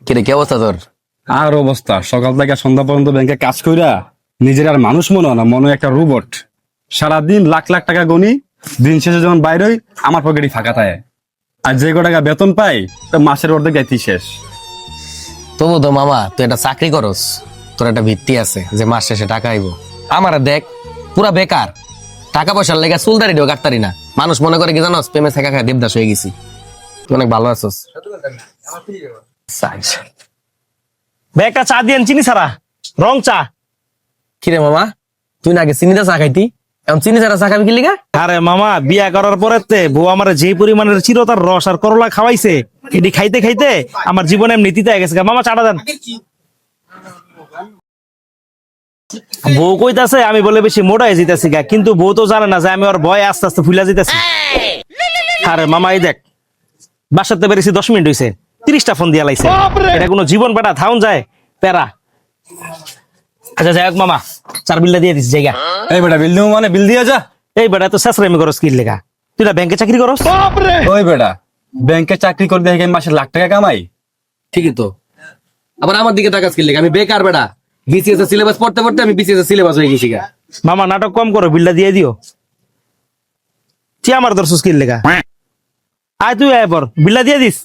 কিরে কি অবস্থা তোর? আর অবস্থা, সকাল থেকে সন্ধ্যা পর্যন্ত ব্যাংকে কাজ কইরা নিজের আর মানুষ মনে হয় না, মনে হয় একটা রোবট। সারাদিন লাখ লাখ টাকা গনি, দিন শেষে যখন বাইরে আমার পকেটই ফাঁকা থাকে। আর যে ক টাকা বেতন পাই তো মাসের অর্ধেক গাইতেই শেষ। তবু তো মামা তুই একটা চাকরি করস, তোর একটা ভিত্তি আছে যে মাস শেষে টাকা আইব। আমার দেখ পুরা বেকার, টাকা পয়সার লেগে চুলদারি দিও কাটতারি না। মানুষ মনে করে কি জানোস, প্রেমে থাকা খায় দেবদাস হয়ে গেছি। তুই অনেক ভালো আছোস। একটা চা দিয়েন চিনি ছাড়া, রং চা। কিরে মামা, তুই না আগে চিনিটা চা খাইতি, এখন চিনি ছাড়া চা খাবি কি লিগা? আরে মামা, বিয়া করার পরে বউ আমার যে পরিমাণের চিরতার রস আর করলা খাওয়াইছে, এটি খাইতে খাইতে আমার জীবনে নীতিতে গেছে। মামা চাটা দেন। বউ কইতাছে আমি বলে বেশি মোটা হয়ে যেতেছি গা, কিন্তু বউ তো জানে না যে আমি ওর ভয়ে আস্তে আস্তে ফুলা যেতেছি। আরে মামা এই দেখ, বাসাতে বেরিয়েছি 10 মিনিট হয়েছে, 30টা ফোন দিয়া লাইছে। এটা কোনো জীবন বেটা থাউন যায় প্যারা। আচ্ছা যাই হোক মামা, চার বিলটা দিয়ে দিচ্ছি জায়গা। এই বেটা বিল দিও মানে বিল দিয়া যা। এই বেটা তো শেষরামি করস কি লেখা? তুই না ব্যাংকে চাকরি করস? ওই বেটা ব্যাংকে চাকরি করে দেখে মাসে লাখ টাকা কামাই। ঠিকই তো, আবার আমার দিকে টাকা স্কিল লেগে আমি বেকার বেটা। বিসিএস এর সিলেবাস পড়তে পড়তে আমি বিসিএস এর সিলেবাস হয়ে গেছি গা। মামা নাটক কম করো, বিলটা দিয়ে দিও। তুই আমার দর্শক কি লেখা? আয় তুই আয় পর, বিলটা দিয়ে দিস।